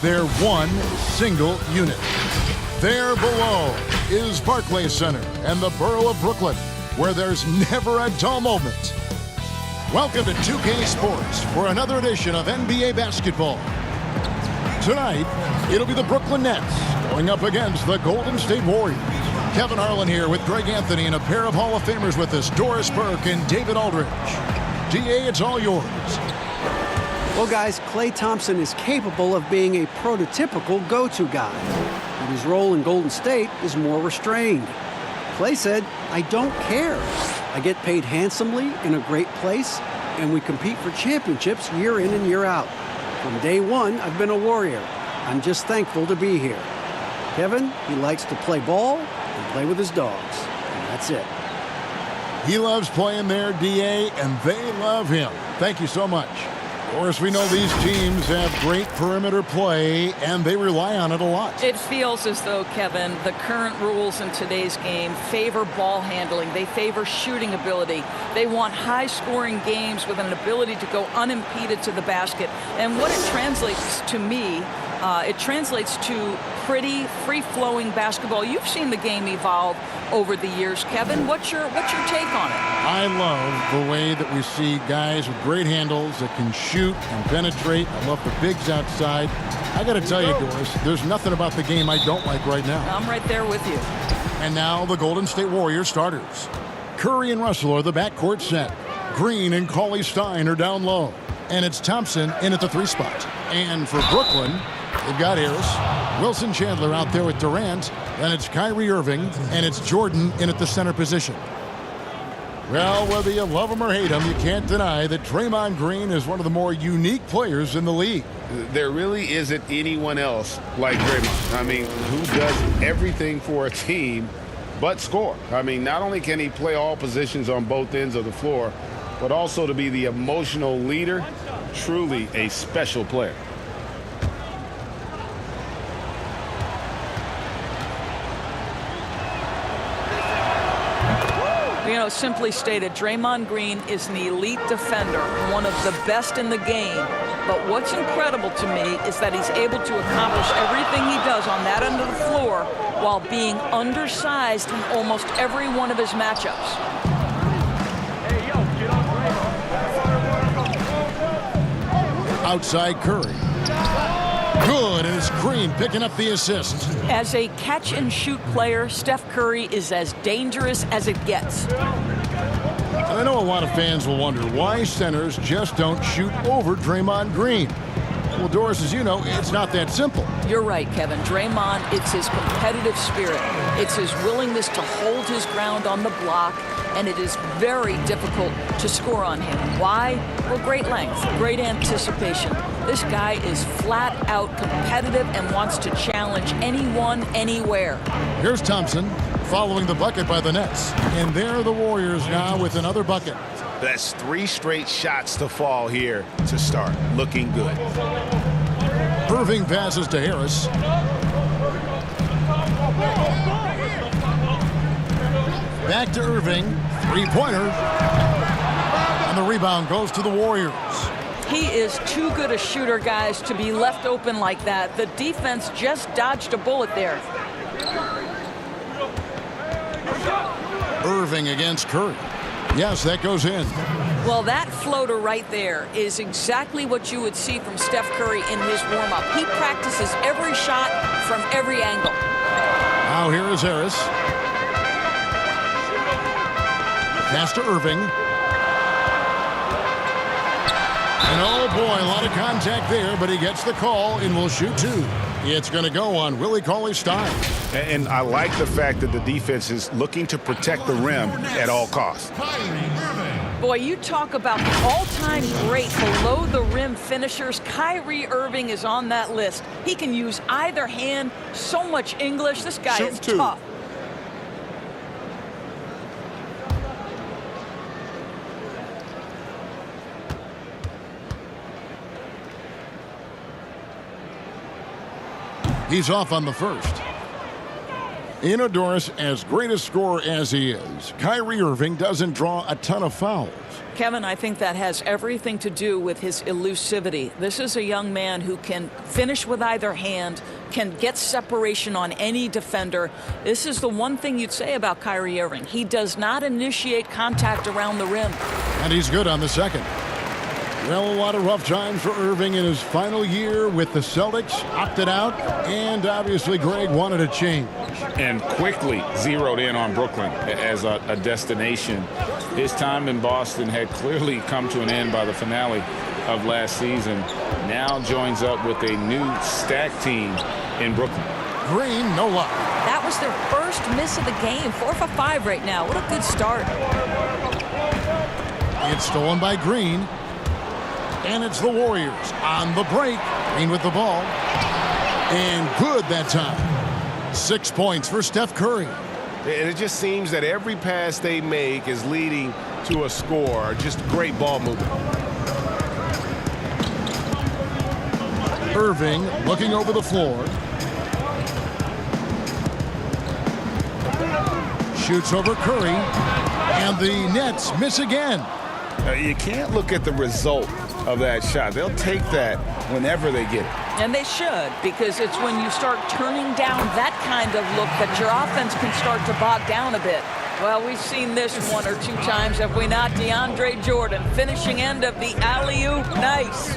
They're one single unit. There below is Barclays Center and the borough of Brooklyn, where there's never a dull moment. Welcome to 2K Sports for another edition of NBA basketball. Tonight, it'll be the Brooklyn Nets going up against the Golden State Warriors. Kevin Harlan here with Greg Anthony and a pair of Hall of Famers with us, Doris Burke and David Aldridge. DA, it's all yours. Well, guys, Klay Thompson is capable of being a prototypical go-to guy, but his role in Golden State is more restrained. Klay said, "I don't care. I get paid handsomely in a great place, and we compete for championships year in and year out. From day one, I've been a Warrior. I'm just thankful to be here." Kevin, he likes to play ball and play with his dogs, and that's it. He loves playing there, DA, and they love him. Thank you so much. Of course, we know these teams have great perimeter play, and they rely on it a lot. It feels as though, Kevin, the current rules in today's game favor ball handling. They favor shooting ability. They want high-scoring games with an ability to go unimpeded to the basket. And what it translates to me, it translates to pretty free-flowing basketball. You've seen the game evolve over the years, Kevin. What's your take on it? I love the way that we see guys with great handles that can shoot and penetrate. I love the bigs outside. I got to tell you, Doris, there's nothing about the game I don't like right now. I'm right there with you. And now the Golden State Warriors starters. Curry and Russell are the backcourt set. Green and Cauley-Stein are down low. And it's Thompson in at the 3 spot. And for Brooklyn, they've got Harris, Wilson Chandler out there with Durant, then it's Kyrie Irving, and it's Jordan in at the center position. Well, whether you love him or hate him, you can't deny that Draymond Green is one of the more unique players in the league. There really isn't anyone else like Draymond. I mean, who does everything for a team but score. I mean, not only can he play all positions on both ends of the floor, but also to be the emotional leader. Truly a special player. You know, simply stated, Draymond Green is an elite defender, one of the best in the game. But what's incredible to me is that he's able to accomplish everything he does on that end of the floor while being undersized in almost every one of his matchups. Outside Curry. Good, and it's Green picking up the assist. As a catch-and-shoot player, Steph Curry is as dangerous as it gets. I know a lot of fans will wonder why centers just don't shoot over Draymond Green. Well, Doris, as you know, it's not that simple. You're right, Kevin. Draymond, it's his competitive spirit. It's his willingness to hold his ground on the block, and it is very difficult to score on him. Why? Well, great length, great anticipation. This guy is flat out competitive and wants to challenge anyone, anywhere. Here's Thompson following the bucket by the Nets. And there are the Warriors now with another bucket. That's 3 straight shots to fall here to start. Looking good. Irving passes to Harris. Back to Irving. 3-pointer. And the rebound goes to the Warriors. He is too good a shooter, guys, to be left open like that. The defense just dodged a bullet there. Irving against Curry. Yes, that goes in. Well, that floater right there is exactly what you would see from Steph Curry in his warm-up. He practices every shot from every angle. Now here is Harris. Pass to Irving. And oh boy, a lot of contact there, but he gets the call and will shoot 2. It's going to go on Willie Cauley-Stein. And I like the fact that the defense is looking to protect the rim at all costs. Boy, you talk about the all-time great below-the-rim finishers. Kyrie Irving is on that list. He can use either hand. So much English. This guy is tough. He's off on the first. You know, Doris, as great a scorer as he is, Kyrie Irving doesn't draw a ton of fouls. Kevin, I think that has everything to do with his elusivity. This is a young man who can finish with either hand, can get separation on any defender. This is the one thing you'd say about Kyrie Irving. He does not initiate contact around the rim. And he's good on the second. Well, a lot of rough times for Irving in his final year with the Celtics, opted out, and obviously Greg wanted a change. And quickly zeroed in on Brooklyn as a destination. His time in Boston had clearly come to an end by the finale of last season. Now joins up with a new stacked team in Brooklyn. Green, no luck. That was their first miss of the game. 4 for 5 right now. What a good start. It's stolen by Green. And it's the Warriors on the break. Green with the ball. And good that time. 6 points for Steph Curry. And it just seems that every pass they make is leading to a score. Just great ball movement. Irving looking over the floor. Shoots over Curry. And the Nets miss again. You can't look at the result of that shot. They'll take that whenever they get it. And they should, because it's when you start turning down that kind of look that your offense can start to bog down a bit. Well, we've seen this 1 or 2 times, have we not? DeAndre Jordan, finishing end of the alley-oop. Nice.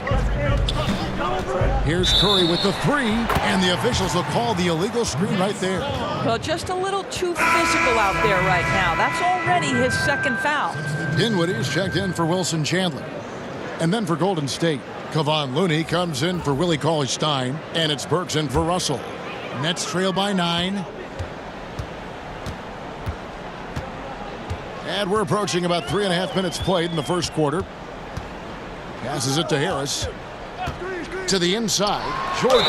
Here's Curry with the 3, and the officials will call the illegal screen right there. Well, just a little too physical out there right now. That's already his second foul. Dinwiddie's checked in for Wilson Chandler. And then for Golden State, Kevon Looney comes in for Willie Cauley-Stein, and it's Burks in for Russell. Nets trail by 9. And we're approaching about 3.5 minutes played in the first quarter. Passes it to Harris. To the inside, Jordan.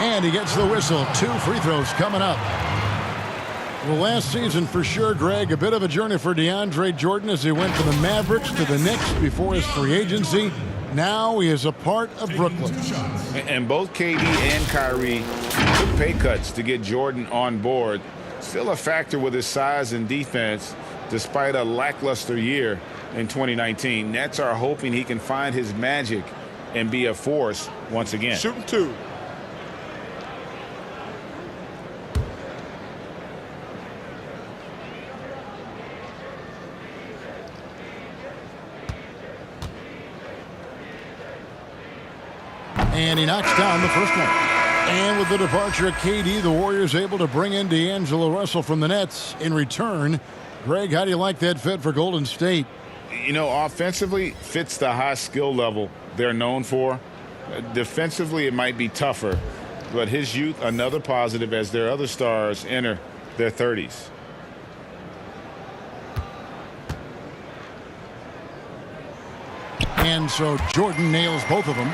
And he gets the whistle. 2 free throws coming up. Well, last season, for sure, Greg, a bit of a journey for DeAndre Jordan as he went from the Mavericks to the Knicks before his free agency. Now he is a part of Brooklyn. And both KD and Kyrie took pay cuts to get Jordan on board. Still a factor with his size and defense, despite a lackluster year in 2019. Nets are hoping he can find his magic and be a force once again. Shooting 2. And he knocks down the first one. And with the departure of KD, the Warriors able to bring in D'Angelo Russell from the Nets. In return, Greg, how do you like that fit for Golden State? You know, offensively, fits the high skill level they're known for. Defensively, it might be tougher. But his youth, another positive as their other stars enter their 30s. And so Jordan nails both of them.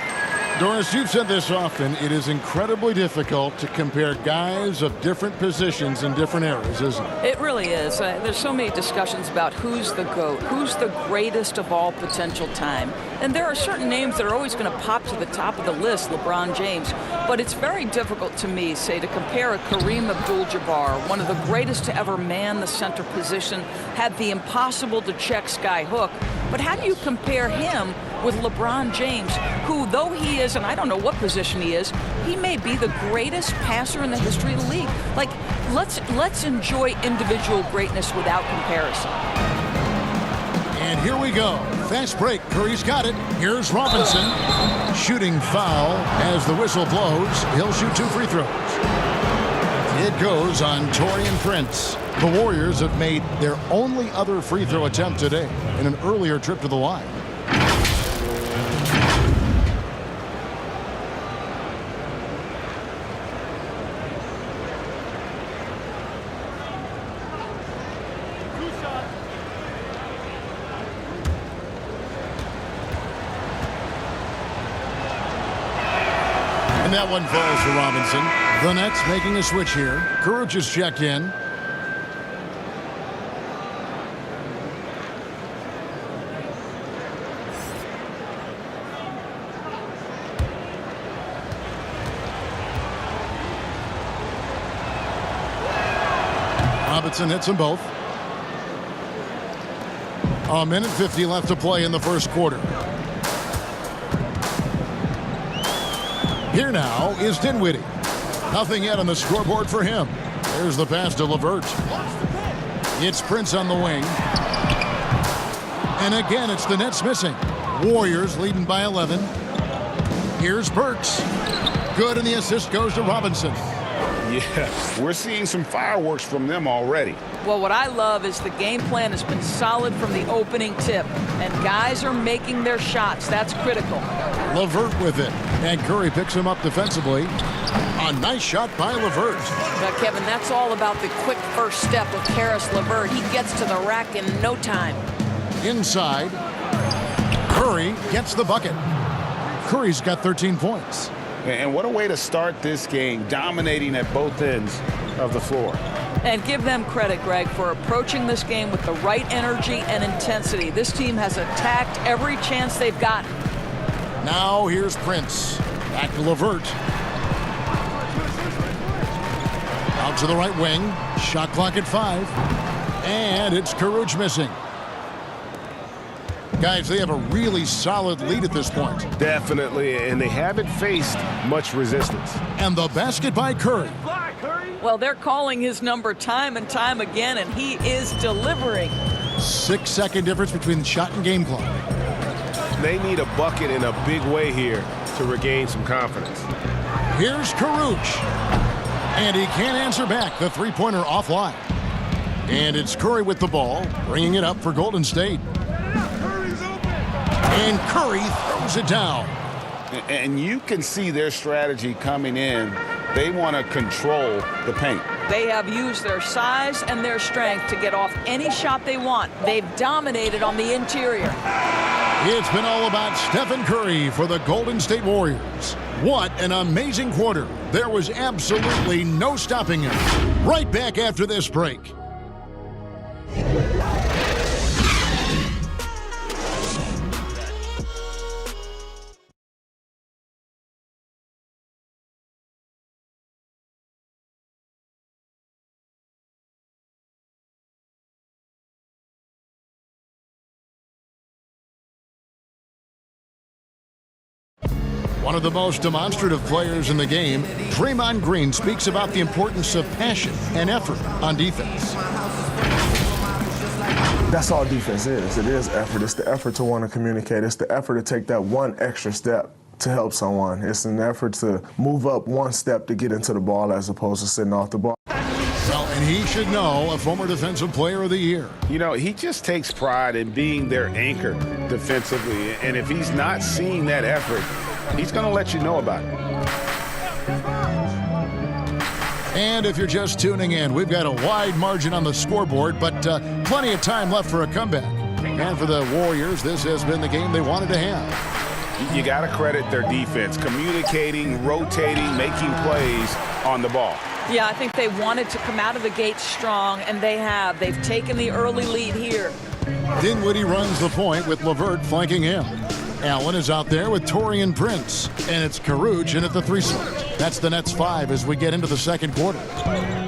Doris, you've said this often, it is incredibly difficult to compare guys of different positions in different eras, isn't it? It really is. There's so many discussions about who's the GOAT, who's the greatest of all potential time. And there are certain names that are always going to pop to the top of the list, LeBron James. But it's very difficult to me, say, to compare a Kareem Abdul-Jabbar, one of the greatest to ever man the center position, had the impossible to check sky hook. But how do you compare him with LeBron James, who, though he is, and I don't know what position he is, he may be the greatest passer in the history of the league. Like, let's enjoy individual greatness without comparison. And here we go. Fast break. Curry's got it. Here's Robinson. Shooting foul as the whistle blows. He'll shoot 2 free throws. It goes on Taurean Prince. The Warriors have made their only other free throw attempt today in an earlier trip to the line. And that one falls for Robinson. The Nets making a switch here. Kuruc is checked in. Robinson hits them both. A minute 50 left to play in the first quarter. Here now is Dinwiddie. Nothing yet on the scoreboard for him. There's the pass to LeVert. It's Prince on the wing. And again, it's the Nets missing. Warriors leading by 11. Here's Burks. Good, and the assist goes to Robinson. Yeah, we're seeing some fireworks from them already. Well, what I love is the game plan has been solid from the opening tip, and guys are making their shots. That's critical. LeVert with it, and Curry picks him up defensively. A nice shot by LeVert. Now, Kevin, that's all about the quick first step of Caris LeVert. He gets to the rack in no time. Inside, Curry gets the bucket. Curry's got 13 points. And what a way to start this game, dominating at both ends of the floor. And give them credit, Greg, for approaching this game with the right energy and intensity. This team has attacked every chance they've gotten. Now here's Prince. Back to LeVert. Out to the right wing. Shot clock at 5. And it's Caruge missing. Guys, they have a really solid lead at this point. Definitely, and they haven't faced much resistance. And the basket by Curry. Well, they're calling his number time and time again, and he is delivering. 6-second difference between shot and game clock. They need a bucket in a big way here to regain some confidence. Here's Caruge. And he can't answer back. The three-pointer offline. And it's Curry with the ball, bringing it up for Golden State. And Curry throws it down. And you can see their strategy coming in. They want to control the paint. They have used their size and their strength to get off any shot they want. They've dominated on the interior. It's been all about Stephen Curry for the Golden State Warriors. What an amazing quarter. There was absolutely no stopping him. Right back after this break. One of the most demonstrative players in the game, Draymond Green speaks about the importance of passion and effort on defense. That's all defense is. It is effort. It's the effort to want to communicate. It's the effort to take that one extra step to help someone. It's an effort to move up one step to get into the ball as opposed to sitting off the ball. Well, and he should know, a former Defensive Player of the Year. You know, he just takes pride in being their anchor defensively. And if he's not seeing that effort, he's going to let you know about it. And if you're just tuning in, we've got a wide margin on the scoreboard, but plenty of time left for a comeback. And for the Warriors, this has been the game they wanted to have. You got to credit their defense, communicating, rotating, making plays on the ball. Yeah, I think they wanted to come out of the gate strong, and they have. They've taken the early lead here. Dinwiddie runs the point with LeVert flanking him. Allen is out there with Taurean Prince, and it's Caruge in at the 3 slot. That's the Nets 5 as we get into the second quarter.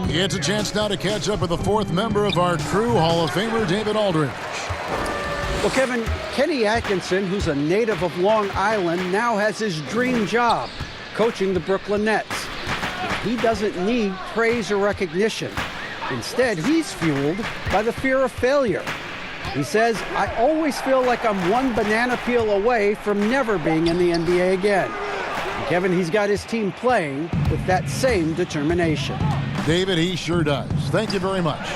He gets a chance now to catch up with the 4th member of our crew, Hall of Famer David Aldridge. Well, Kevin, Kenny Atkinson, who's a native of Long Island, now has his dream job, coaching the Brooklyn Nets. He doesn't need praise or recognition. Instead, he's fueled by the fear of failure. He says, I always feel like I'm one banana peel away from never being in the NBA again. And Kevin, he's got his team playing with that same determination. David, he sure does. Thank you very much.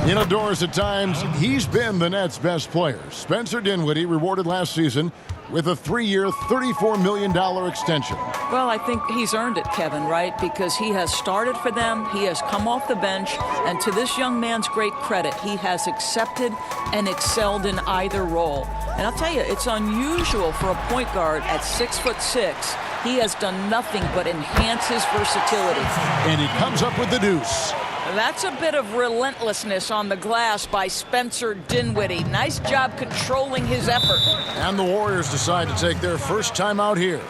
Indoors at times, he's been the Nets' best player. Spencer Dinwiddie rewarded last season with a 3-year, $34 million extension. Well, I think he's earned it, Kevin, right? Because he has started for them, he has come off the bench, and to this young man's great credit, he has accepted and excelled in either role. And I'll tell you, it's unusual for a point guard at 6'6". He has done nothing but enhance his versatility. And he comes up with the deuce. That's a bit of relentlessness on the glass by Spencer Dinwiddie. Nice job controlling his effort. And the Warriors decide to take their first time out here.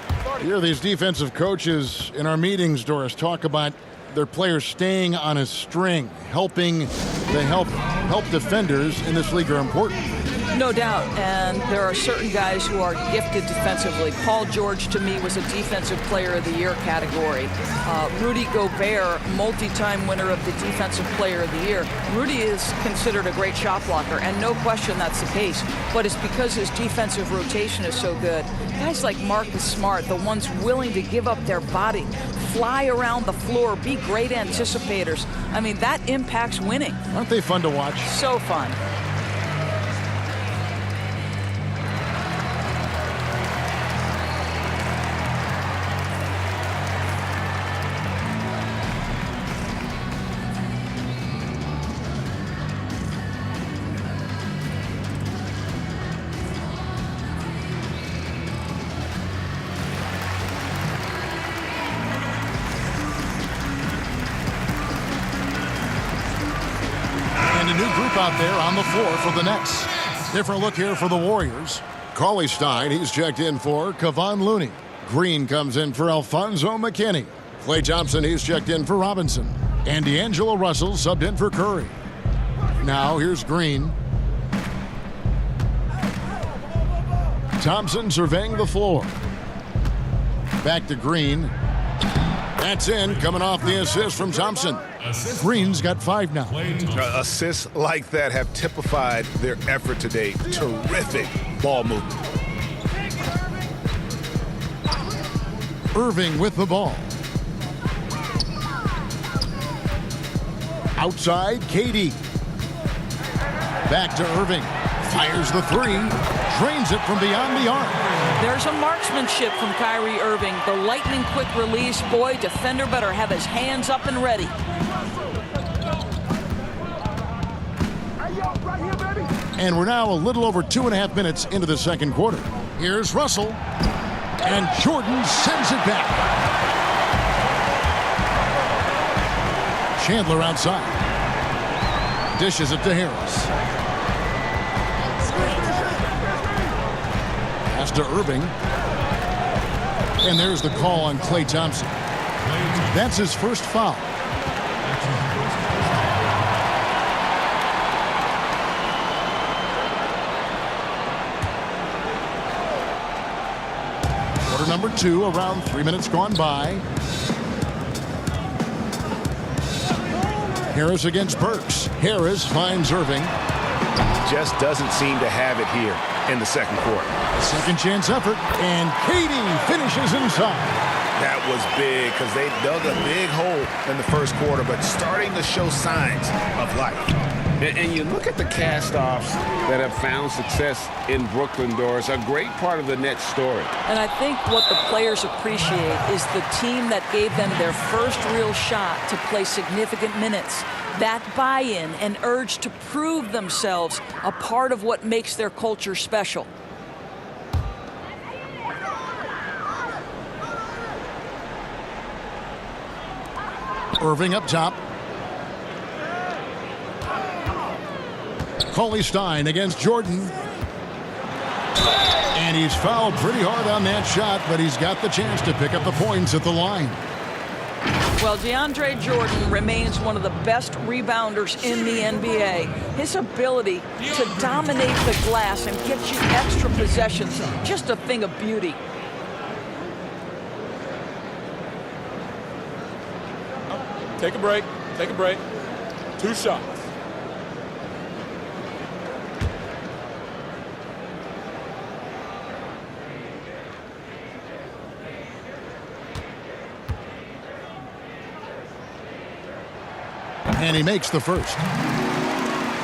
Here, these defensive coaches in our meetings, Doris, talk about their players staying on a string, helping the help defenders in this league are important. No doubt, and there are certain guys who are gifted defensively. Paul George, to me, was a Defensive Player of the Year category. Rudy Gobert, multi-time winner of the Defensive Player of the Year. Rudy is considered a great shot blocker, and no question that's the case, but it's because his defensive rotation is so good. Guys like Marcus Smart, the ones willing to give up their body, fly around the floor, be great anticipators. I mean, that impacts winning. Aren't they fun to watch? So fun. Out there on the floor for the Nets. Different look here for the Warriors. Cauley Stein, he's checked in for Kevon Looney. Green comes in for Alfonso McKinney. Klay Thompson, he's checked in for Robinson. And D'Angelo Russell subbed in for Curry. Now here's Green. Thompson surveying the floor. Back to Green. That's in, coming off the assist from Thompson. Green's got 5 now. Assists like that have typified their effort today. Terrific ball movement. Irving with the ball. Outside, KD. Back to Irving. Fires the 3. Drains it from beyond the arc. There's a marksmanship from Kyrie Irving. The lightning quick release. Boy, defender better have his hands up and ready. And we're now a little over 2.5 minutes into the second quarter. Here's Russell. And Jordan sends it back. Chandler outside. Dishes it to Harris. Pass to Irving. And there's the call on Klay Thompson. That's his first foul. Quarter number 2, around 3 minutes gone by. Harris against Burks. Harris finds Irving. Just doesn't seem to have it here in the second quarter. Second chance effort, and KD finishes inside. That was big because they dug a big hole in the first quarter, but starting to show signs of life. And you look at the cast-offs that have found success in Brooklyn, Doris, a great part of the Nets story. And I think what the players appreciate is the team that gave them their first real shot to play significant minutes. That buy-in and urge to prove themselves a part of what makes their culture special. Irving up top. Cauley Stein against Jordan. And he's fouled pretty hard on that shot, but he's got the chance to pick up the points at the line. Well, DeAndre Jordan remains one of the best rebounders in the NBA. His ability to dominate the glass and get you extra possessions, just a thing of beauty. Take a break. Take a break. 2 shots. And he makes the first.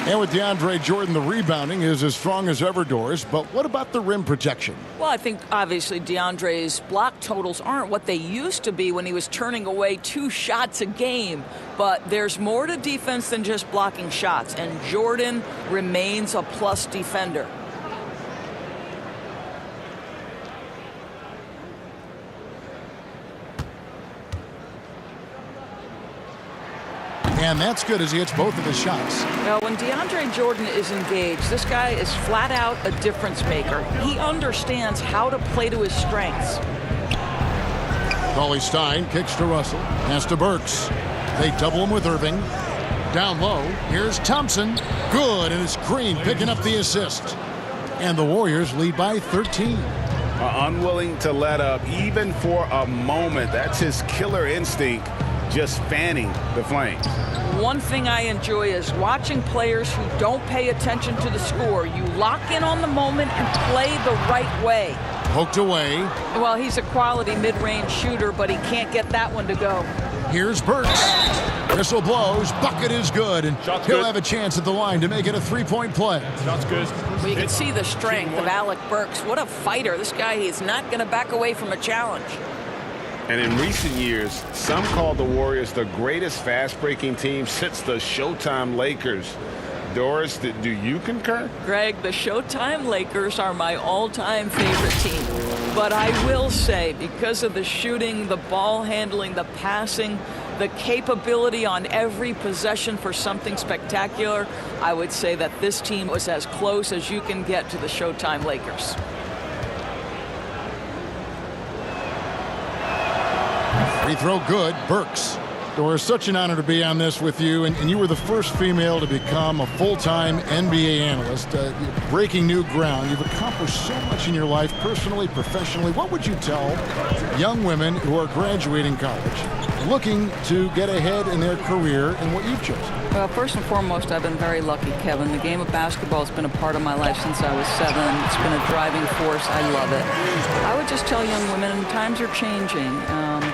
And with DeAndre Jordan, the rebounding is as strong as ever, Doris. But what about the rim protection? Well, I think obviously DeAndre's block totals aren't what they used to be when he was turning away 2 shots a game. But there's more to defense than just blocking shots. And Jordan remains a plus defender. And that's good as he hits both of his shots. Now, when DeAndre Jordan is engaged, this guy is flat out a difference maker. He understands how to play to his strengths. Cauley Stein kicks to Russell. Pass to Burks. They double him with Irving. Down low, here's Thompson. Good, and it's Green picking up the assist. And the Warriors lead by 13. Unwilling to let up even for a moment. That's his killer instinct, just fanning the flames. One thing I enjoy is watching players who don't pay attention to the score. You lock in on the moment and play the right way. Poked away. Well, he's a quality mid-range shooter, but he can't get that one to go. Here's Burks. Whistle blows. Bucket is good, and Shot's he'll good. have a chance at the line to make it a three-point play. Shot's good. Well, you can see the strength of Alec Burks. What a fighter. This guy, he is not going to back away from a challenge. And in recent years, some call the Warriors the greatest fast-breaking team since the Showtime Lakers. Doris, do you concur? Greg, the Showtime Lakers are my all-time favorite team. But I will say, because of the shooting, the ball handling, the passing, the capability on every possession for something spectacular, I would say that this team was as close as you can get to the Showtime Lakers. Free throw good. Burks. Doris, such an honor to be on this with you, and you were the first female to become a full-time NBA analyst, breaking new ground. You've accomplished so much in your life, personally, professionally. What would you tell young women who are graduating college, looking to get ahead in their career in what you've chosen? Well, first and foremost, I've been very lucky, Kevin. The game of basketball has been a part of my life since I was 7. It's been a driving force. I love it. I would just tell young women, times are changing.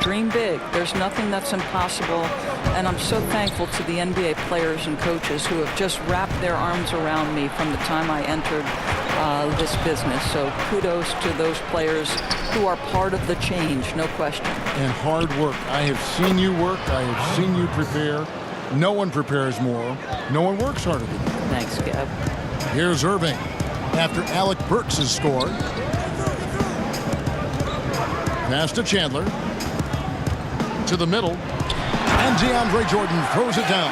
Dream big. There's nothing that's impossible. And I'm so thankful to the NBA players and coaches who have just wrapped their arms around me from the time I entered this business. So kudos to those players who are part of the change, no question. And hard work. I have seen you work. I have seen you prepare. No one prepares more. No one works harder than you. Thanks, Kev. Here's Irving after Alec Burks has scored. Pass to Chandler. To the middle. And DeAndre Jordan throws it down.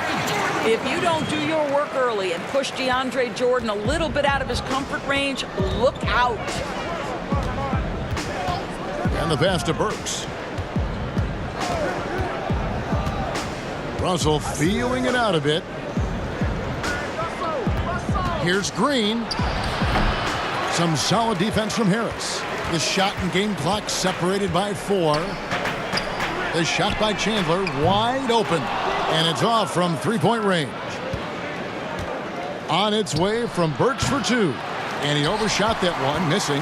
If you don't do your work early and push DeAndre Jordan a little bit out of his comfort range, look out. And the pass to Burks. Russell feeling it out a bit. Here's Green. Some solid defense from Harris. The shot and game clock separated by 4. The shot by Chandler wide open. And it's off from three-point range. On its way from Burks for 2. And he overshot that one, missing.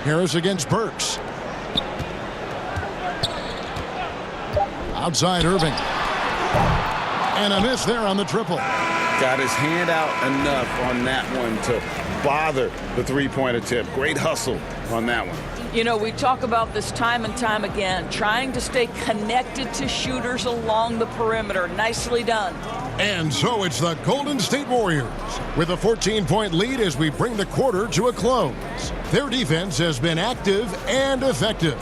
Harris against Burks. Outside Irving. And a miss there on the triple. Got his hand out enough on that one to bother the three-point attempt. Great hustle on that one. You know, we talk about this time and time again, trying to stay connected to shooters along the perimeter. Nicely done. And so it's the Golden State Warriors with a 14-point lead as we bring the quarter to a close. Their defense has been active and effective.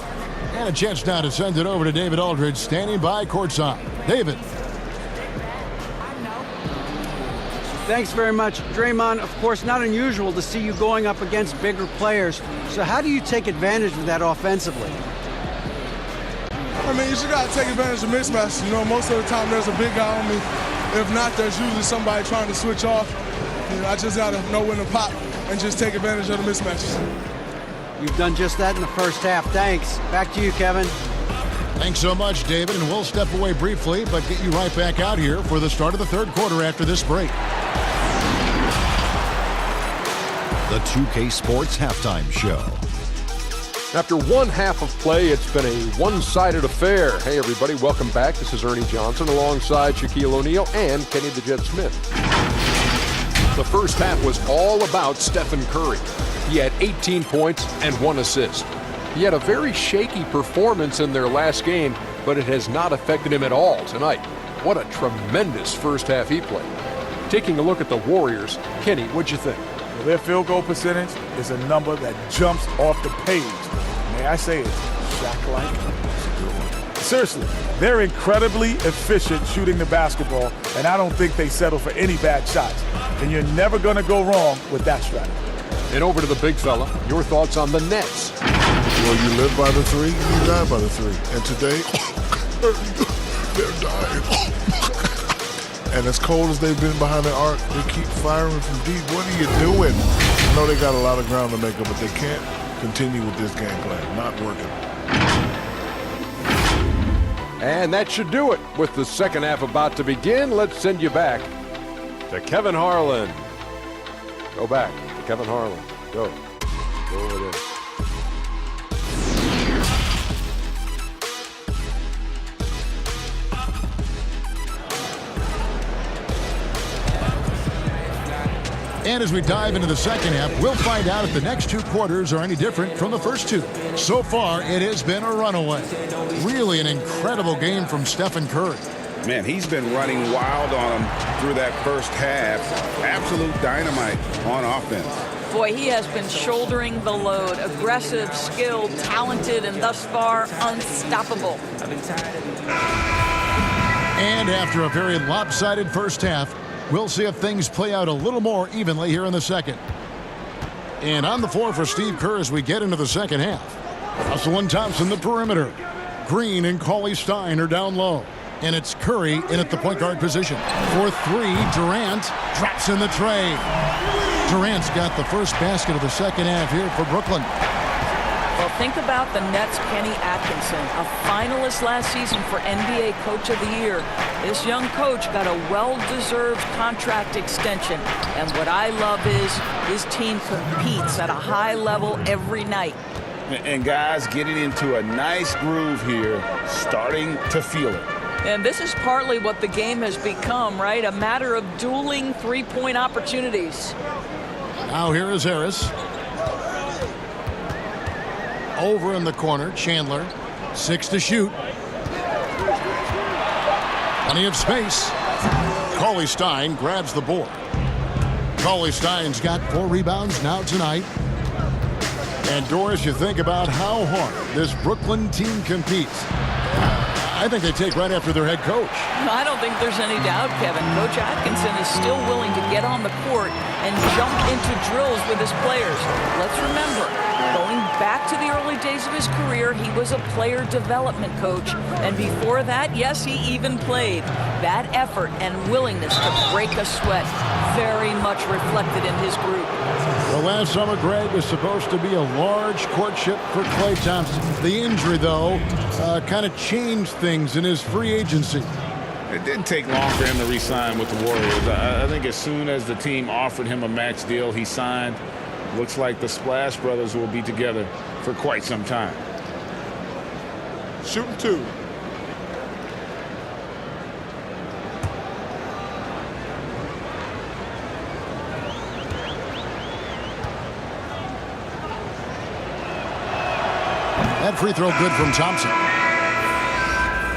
And a chance now to send it over to David Aldridge, standing by courtside. David. Thanks very much. Draymond, of course, not unusual to see you going up against bigger players. So how do you take advantage of that offensively? I mean, you just got to take advantage of mismatches. You know, most of the time there's a big guy on me. If not, there's usually somebody trying to switch off. You know, I just got to know when to pop and just take advantage of the mismatches. You've done just that in the first half. Thanks. Back to you, Kevin. Thanks so much, David. And we'll step away briefly, but get you right back out here for the start of the third quarter after this break. The 2K Sports Halftime Show. After one half of play, it's been a one-sided affair. Hey, everybody, welcome back. This is Ernie Johnson alongside Shaquille O'Neal and Kenny the Jet Smith. The first half was all about Stephen Curry. He had 18 points and 1 assist. He had a very shaky performance in their last game, but it has not affected him at all tonight. What a tremendous first half he played. Taking a look at the Warriors, Kenny, what'd you think? Well, their field goal percentage is a number that jumps off the page. May I say it, Shaq-like. Seriously, they're incredibly efficient shooting the basketball, and I don't think they settle for any bad shots. And you're never going to go wrong with that strategy. And over to the big fella, your thoughts on the Nets. Well, you live by the three, you die by the three. And today, they're dying. And as cold as they've been behind the arc, they keep firing from deep. What are you doing? I know they got a lot of ground to make up, but they can't continue with this game plan. Not working. And that should do it. With the second half about to begin, let's send you back to Kevin Harlan. Go back to Kevin Harlan. Go. Go over there. And as we dive into the second half, we'll find out if the next two quarters are any different from the first two. So far, it has been a runaway. Really an incredible game from Stephen Curry. Man, he's been running wild on him through that first half. Absolute dynamite on offense. Boy, he has been shouldering the load. Aggressive, skilled, talented, and thus far, unstoppable. And after a very lopsided first half, we'll see if things play out a little more evenly here in the second. And on the floor for Steve Kerr as we get into the second half. Russell and Thompson, the perimeter. Green and Cauley-Stein are down low. And it's Curry in at the point guard position. For three, Durant drops in the tray. Durant's got the first basket of the second half here for Brooklyn. Well, think about the Nets' Kenny Atkinson, a finalist last season for NBA Coach of the Year. This young coach got a well-deserved contract extension. And what I love is his team competes at a high level every night. And guys getting into a nice groove here, starting to feel it. And this is partly what the game has become, right? A matter of dueling three-point opportunities. Now here is Harris. Over in the corner, Chandler. 6 to shoot. Plenty of space. Cauley-Stein grabs the board. Cauley-Stein's got 4 rebounds now tonight. And Doris, you think about how hard this Brooklyn team competes. I think they take right after their head coach. I don't think there's any doubt, Kevin. Coach Atkinson is still willing to get on the court and jump into drills with his players. Let's remember, going back to the early days of his career, he was a player development coach. And before that, yes, he even played. That effort and willingness to break a sweat very much reflected in his group. Well, last summer, Greg, was supposed to be a large courtship for Klay Thompson. The injury, though, kind of changed things in his free agency. It didn't take long for him to re-sign with the Warriors. I think as soon as the team offered him a max deal, he signed. Looks like the Splash Brothers will be together for quite some time. Shooting 2. That free throw good from Thompson.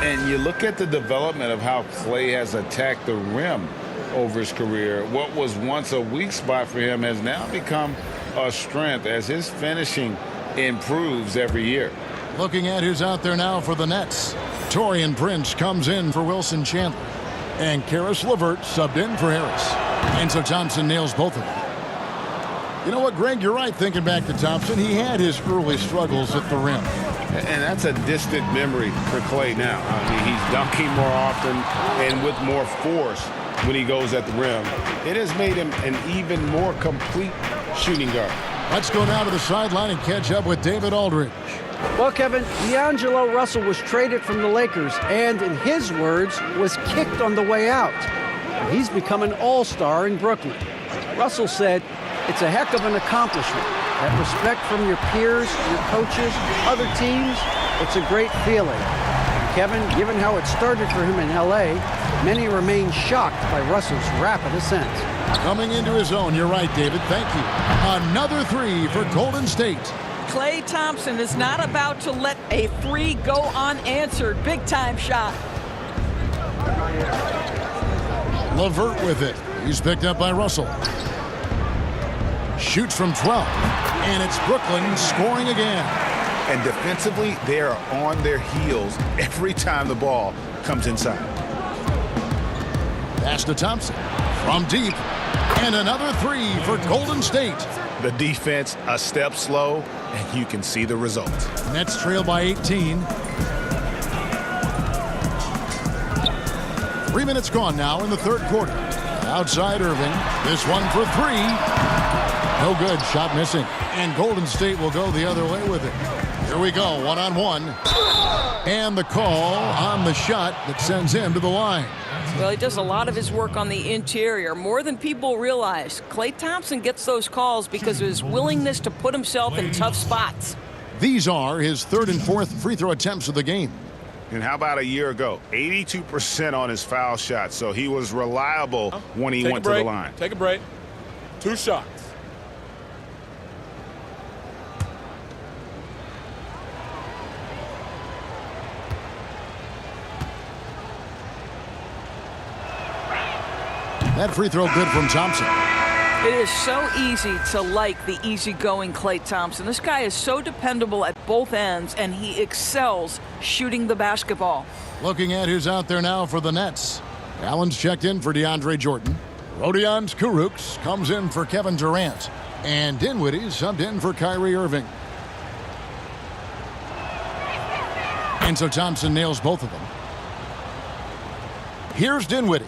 And you look at the development of how Klay has attacked the rim over his career. What was once a weak spot for him has now become a strength as his finishing improves every year. Looking at who's out there now for the Nets. Taurean Prince comes in for Wilson Chandler. And Karis LeVert subbed in for Harris. And so Thompson nails both of them. You know what, Greg, you're right thinking back to Thompson. He had his early struggles at the rim. And that's a distant memory for Klay now. I mean, he's dunking more often and with more force when he goes at the rim. It has made him an even more complete shooting guard. Let's go now to the sideline and catch up with David Aldridge. Well, Kevin, D'Angelo Russell was traded from the Lakers and, in his words, was kicked on the way out. He's become an all-star in Brooklyn. Russell said, "It's a heck of an accomplishment. That respect from your peers, your coaches, other teams, it's a great feeling." Kevin, given how it started for him in L.A., many remain shocked by Russell's rapid ascent. Coming into his own, you're right, David. Thank you. Another 3 for Golden State. Klay Thompson is not about to let a 3 go unanswered. Big-time shot. LeVert with it. He's picked up by Russell. Shoots from 12. And it's Brooklyn scoring again. And defensively, they are on their heels every time the ball comes inside. Pass to Thompson. From deep. And another 3 for Golden State. The defense a step slow, and you can see the result. Nets trail by 18. 3 minutes gone now in the third quarter. Outside Irving. This one for three. No good. Shot missing. And Golden State will go the other way with it. Here we go. One-on-one. And the call on the shot that sends him to the line. Well, he does a lot of his work on the interior, more than people realize. Klay Thompson gets those calls because of his willingness to put himself in tough spots. These are his third and fourth free throw attempts of the game. And how about a year ago? 82% on his foul shot, so he was reliable when he went to the line. Take a break. 2 shots. That free throw good from Thompson. It is so easy to like the easygoing Klay Thompson. This guy is so dependable at both ends, and he excels shooting the basketball. Looking at who's out there now for the Nets. Allen's checked in for DeAndre Jordan. Rodions Kurucs comes in for Kevin Durant. And Dinwiddie subbed in for Kyrie Irving. And so Thompson nails both of them. Here's Dinwiddie.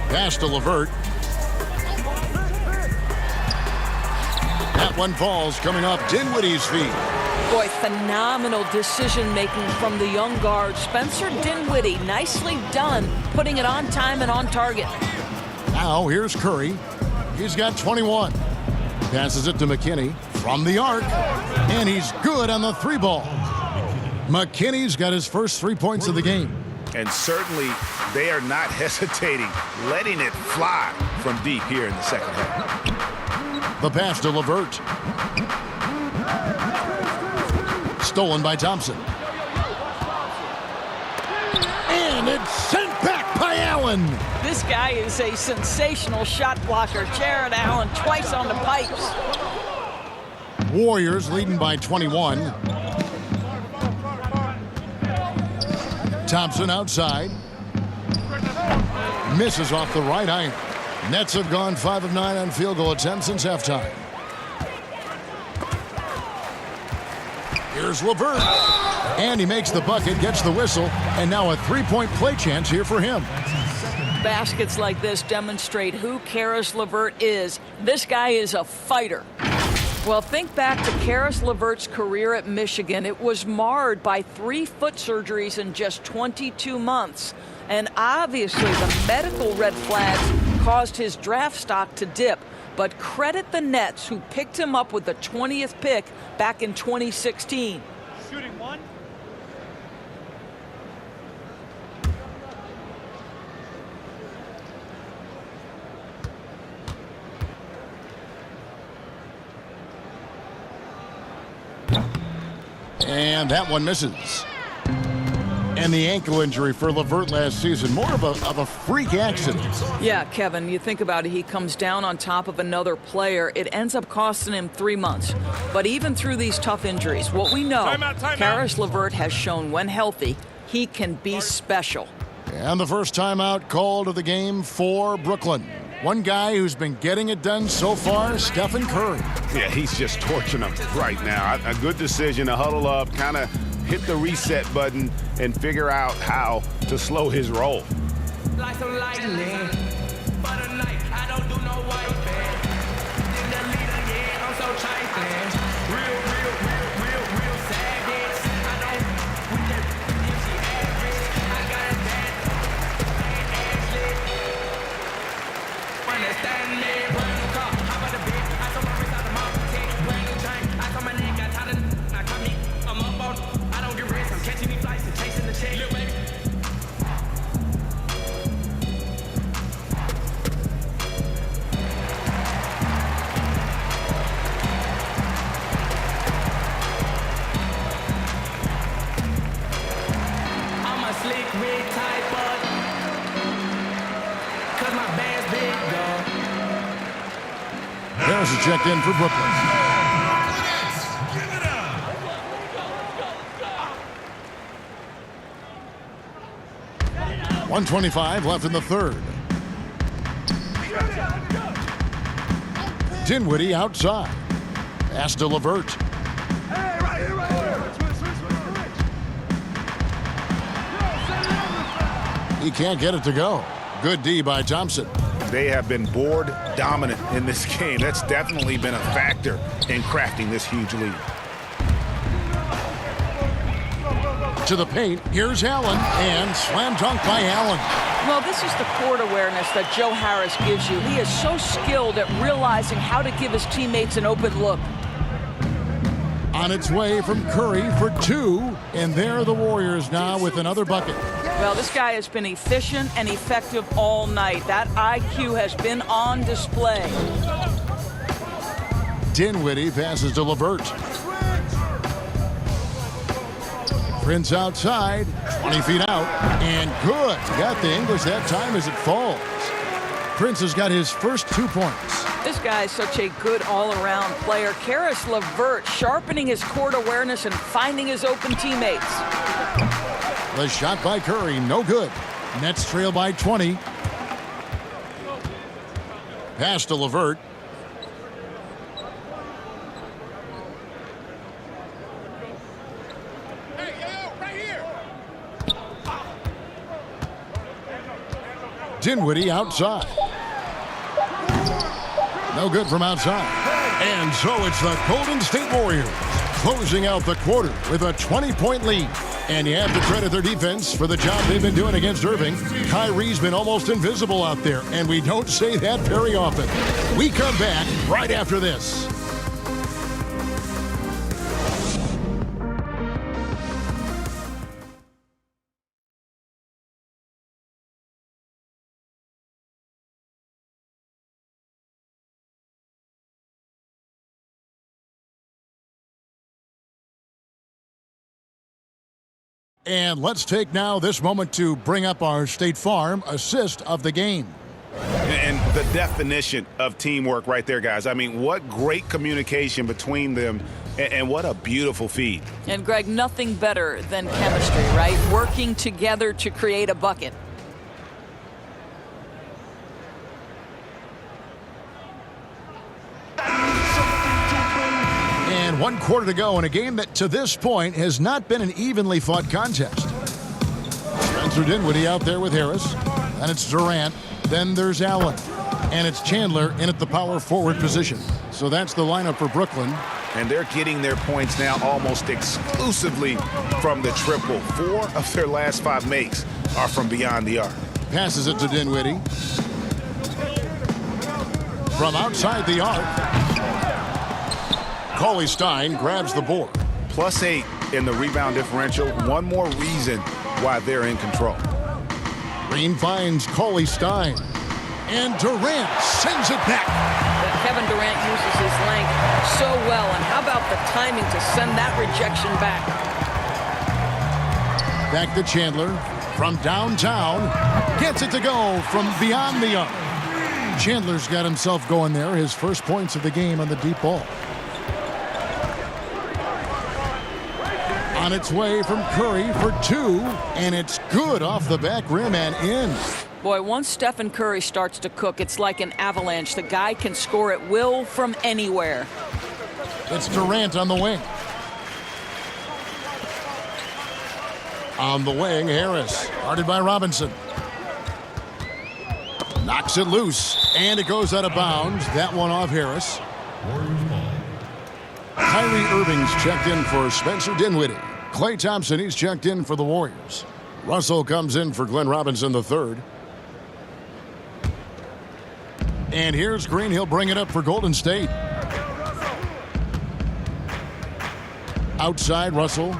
Pass to LeVert. That one falls coming off Dinwiddie's feet. Boy, phenomenal decision-making from the young guard. Spencer Dinwiddie, nicely done, putting it on time and on target. Now here's Curry. He's got 21. Passes it to McKinney from the arc. And he's good on the three ball. McKinney's got his first 3 points of the game. And certainly they are not hesitating, letting it fly from deep here in the second half. The pass to LeVert. Stolen by Thompson. And it's sent back by Allen. This guy is a sensational shot blocker. Jared Allen twice on the pipes. Warriors leading by 21. Thompson outside. Misses off the right iron. Nets have gone 5 of 9 on field goal attempts since halftime. Here's LeVert. And he makes the bucket, gets the whistle, and now a three-point play chance here for him. Baskets like this demonstrate who Caris LeVert is. This guy is a fighter. Well, think back to Caris LeVert's career at Michigan. It was marred by 3 foot surgeries in just 22 months. And obviously the medical red flags caused his draft stock to dip. But credit the Nets, who picked him up with the 20th pick back in 2016. Shooting one. And that one misses. And the ankle injury for LeVert last season, more of a freak accident. Yeah, Kevin, you think about it, he comes down on top of another player. It ends up costing him 3 months. But even through these tough injuries, what we know, Caris LeVert has shown when healthy, he can be special. And the first timeout called of the game for Brooklyn. One guy who's been getting it done so far, Stephen Curry. Yeah, he's just torching them right now. A good decision to huddle up, kind of hit the reset button, and figure out how to slow his roll. Like some lightning, but a night, I don't do no white band. Then the leader, yeah, I'm so trifling. Real savage. I don't, we just, if she average, I got a bad, Ashley. Understand me, brand new car, how about the bitch? I saw my wrist out the mouth, take brand new drink. I saw my name, got tired of, I caught me, I'm up on, I don't get rest, I'm catching me flights and chasing the check. Little baby. I'm a slick, rig type of, cause my band's big, dog. There's a check in for Brooklyn. .125 left in the third. Dinwiddie outside. Pass to LeVert. He can't get it to go. Good D by Thompson. They have been board dominant in this game. That's definitely been a factor in crafting this huge lead. To the paint, here's Allen, and slam dunk by Allen. Well, this is the court awareness that Joe Harris gives you. He is so skilled at realizing how to give his teammates an open look. On its way from Curry for 2, and there are the Warriors now with another bucket. Well, this guy has been efficient and effective all night. That IQ has been on display. Dinwiddie passes to LeVert. Prince outside, 20 feet out, and good. Got the English that time as it falls. Prince has got his first 2 points. This guy is such a good all-around player. Karis LeVert sharpening his court awareness and finding his open teammates. The shot by Curry, no good. Nets trail by 20. Pass to LeVert. Dinwiddie outside. No good from outside. And so it's the Golden State Warriors closing out the quarter with a 20-point lead. And you have to credit their defense for the job they've been doing against Irving. Kyrie's been almost invisible out there, and we don't say that very often. We come back right after this. And let's take now this moment to bring up our State Farm assist of the game. And the definition of teamwork right there, guys. I mean, what great communication between them, and what a beautiful feed. And, Greg, nothing better than chemistry, right? Working together to create a bucket. And 1 quarter to go in a game that to this point has not been an evenly fought contest. Spencer Dinwiddie out there with Harris. And it's Durant. Then there's Allen. And it's Chandler in at the power forward position. So that's the lineup for Brooklyn. And they're getting their points now almost exclusively from the triple. 4 of their last 5 makes are from beyond the arc. Passes it to Dinwiddie. From outside the arc. Cauley-Stein grabs the board. +8 in the rebound differential. One more reason why they're in control. Green finds Cauley-Stein. And Durant sends it back. Kevin Durant uses his length so well. And how about the timing to send that rejection back? Back to Chandler from downtown. Gets it to go from beyond the arc. Chandler's got himself going there. His first points of the game on the deep ball. On its way from Curry for 2, and it's good off the back rim and in. Boy, once Stephen Curry starts to cook, it's like an avalanche. The guy can score at will from anywhere. It's Durant on the wing. On the wing, Harris, guarded by Robinson. Knocks it loose, and it goes out of bounds. That one off Harris. Kyrie Irving's checked in for Spencer Dinwiddie. Klay Thompson, he's checked in for the Warriors. Russell comes in for Glenn Robinson III. And here's Green. He'll bring it up for Golden State. Outside, Russell.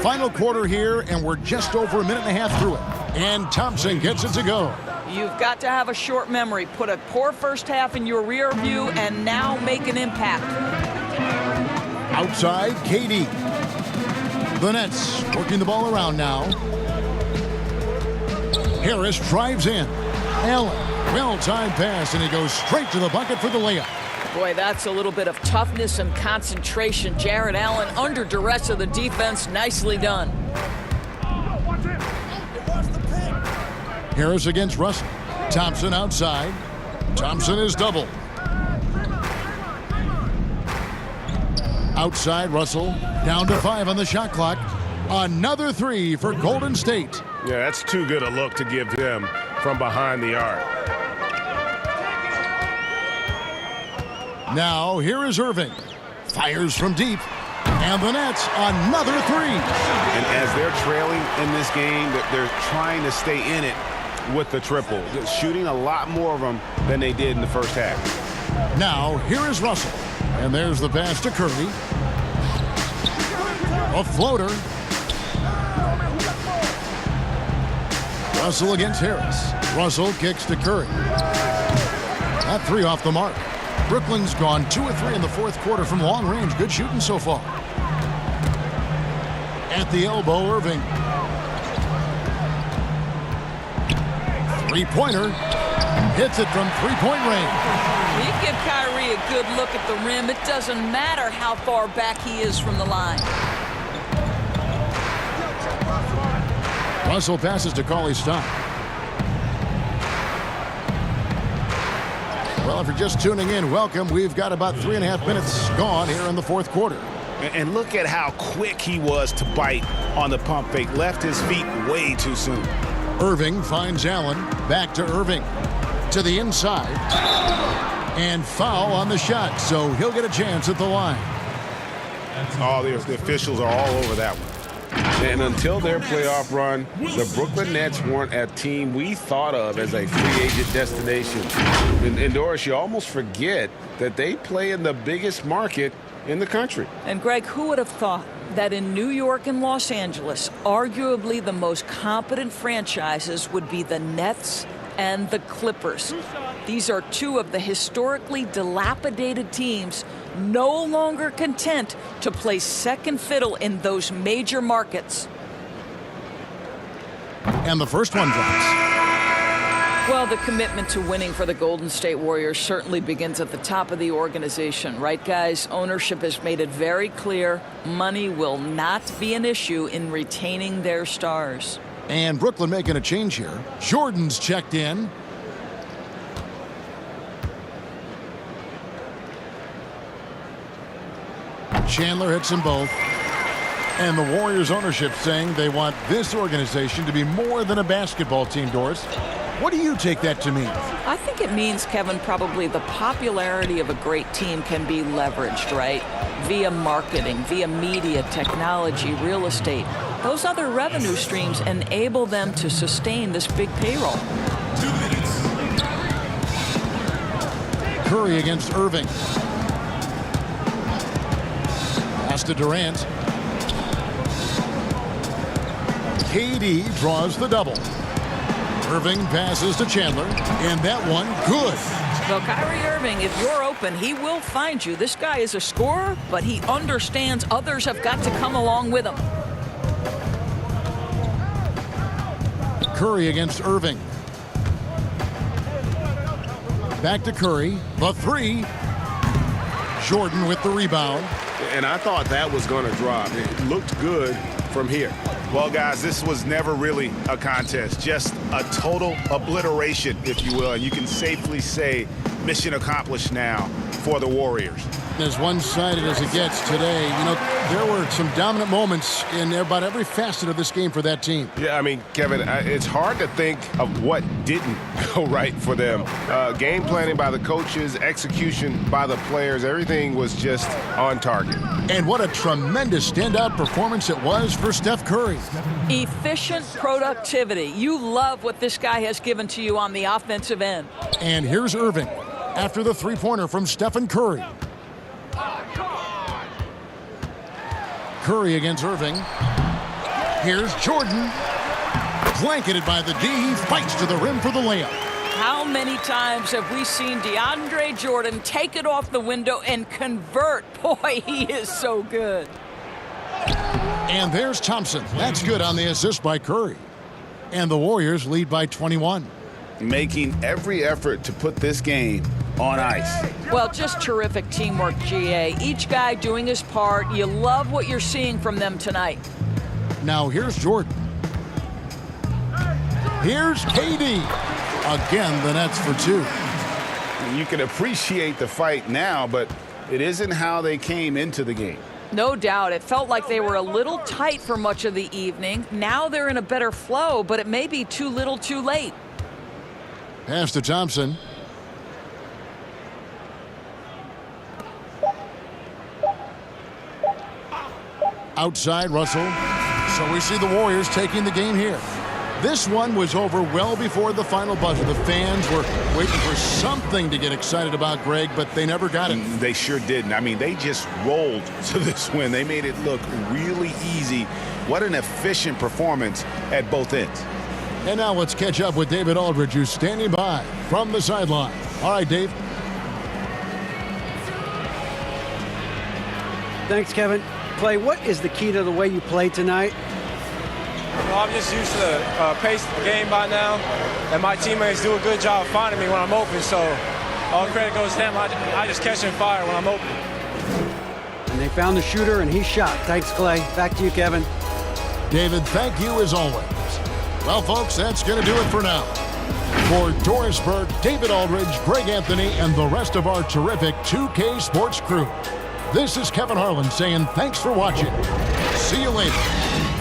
Final quarter here, and we're just over a minute and a half through it. And Thompson gets it to go. You've got to have a short memory. Put a poor first half in your rear view and now make an impact. Outside, KD. The Nets working the ball around now. Harris drives in. Allen, well-timed pass, and he goes straight to the bucket for the layup. Boy, that's a little bit of toughness and concentration. Jarrett Allen under duress of the defense. Nicely done. Harris against Russell. Thompson outside. Thompson is doubled. Outside, Russell. Down to 5 on the shot clock. Another 3 for Golden State. Yeah, that's too good a look to give them from behind the arc. Now, here is Irving. Fires from deep. And the Nets, another 3. And as they're trailing in this game, they're trying to stay in it with the triple. They're shooting a lot more of them than they did in the first half. Now, here is Russell. And there's the pass to Curry. A floater. Russell against Harris. Russell kicks to Curry. That 3 off the mark. Brooklyn's gone 2 of 3 in the fourth quarter from long range. Good shooting so far. At the elbow, Irving. Three-pointer. Hits it from three-point range. You give Kyrie a good look at the rim. It doesn't matter how far back he is from the line. Russell passes to Cauley-Stein. Well, if you're just tuning in, welcome. We've got about 3.5 minutes gone here in the fourth quarter. And look at how quick he was to bite on the pump fake. Left his feet way too soon. Irving finds Allen. Back to Irving. To the inside. And foul on the shot, so he'll get a chance at the line. Oh, the officials are all over that one. And until their playoff run, the Brooklyn Nets weren't a team we thought of as a free agent destination. And Doris, you almost forget that they play in the biggest market in the country. And Greg, who would have thought that in New York and Los Angeles, arguably the most competent franchises would be the Nets and the Clippers. These are 2 of the historically dilapidated teams no longer content to play second fiddle in those major markets. And the first one drops. Well, the commitment to winning for the Golden State Warriors certainly begins at the top of the organization, right, guys? Ownership has made it very clear money will not be an issue in retaining their stars. And Brooklyn making a change here. Jordan's checked in. Chandler hits them both. And the Warriors ownership saying they want this organization to be more than a basketball team, Doris. What do you take that to mean? I think it means, Kevin, probably the popularity of a great team can be leveraged, right? Via marketing, via media, technology, real estate. Those other revenue streams enable them to sustain this big payroll. Curry against Irving. Pass to Durant. KD draws the double. Irving passes to Chandler, and that one good. Well, Kyrie Irving, if you're open, he will find you. This guy is a scorer, but he understands others have got to come along with him. Curry against Irving. Back to Curry. The 3. Jordan with the rebound. And I thought that was going to drop. It looked good from here. Well, guys, this was never really a contest, just a total obliteration, if you will. And you can safely say mission accomplished now for the Warriors. As one-sided as it gets today, you know, there were some dominant moments in about every facet of this game for that team. Yeah, I mean, Kevin, it's hard to think of what didn't go right for them. Game planning by the coaches, execution by the players, everything was just on target. And what a tremendous standout performance it was for Steph Curry. Efficient productivity. You love what this guy has given to you on the offensive end. And here's Irving after the three-pointer from Stephen Curry. Curry against Irving. Here's Jordan. Blanketed by the D. He fights to the rim for the layup. How many times have we seen DeAndre Jordan take it off the window and convert? Boy, he is so good. And there's Thompson. That's good on the assist by Curry. And the Warriors lead by 21. Making every effort to put this game on ice. Well, just terrific teamwork, GA. Each guy doing his part. You love what you're seeing from them tonight. Now here's Jordan. Here's KD. Again, the Nets for two. You can appreciate the fight now, but it isn't how they came into the game. No doubt. It felt like they were a little tight for much of the evening. Now they're in a better flow, but it may be too little too late. Pass to Thompson. Outside Russell. So we see the Warriors taking the game here. This one was over well before the final buzzer. The fans were waiting for something to get excited about, Greg, but they never got it. They sure didn't. I mean, they just rolled to this win. They made it look really easy. What an efficient performance at both ends. And now let's catch up with David Aldridge, who's standing by from the sideline. All right, Dave. Thanks, Kevin. Clay, what is the key to the way you play tonight? Well, I'm just used to the pace of the game by now, and my teammates do a good job of finding me when I'm open, so all credit goes to them. I just catch and fire when I'm open. And they found the shooter, and he shot. Thanks, Clay. Back to you, Kevin. David, thank you as always. Well, folks, that's going to do it for now. For Doris Burke, David Aldridge, Greg Anthony, and the rest of our terrific 2K Sports crew, this is Kevin Harlan saying thanks for watching. See you later.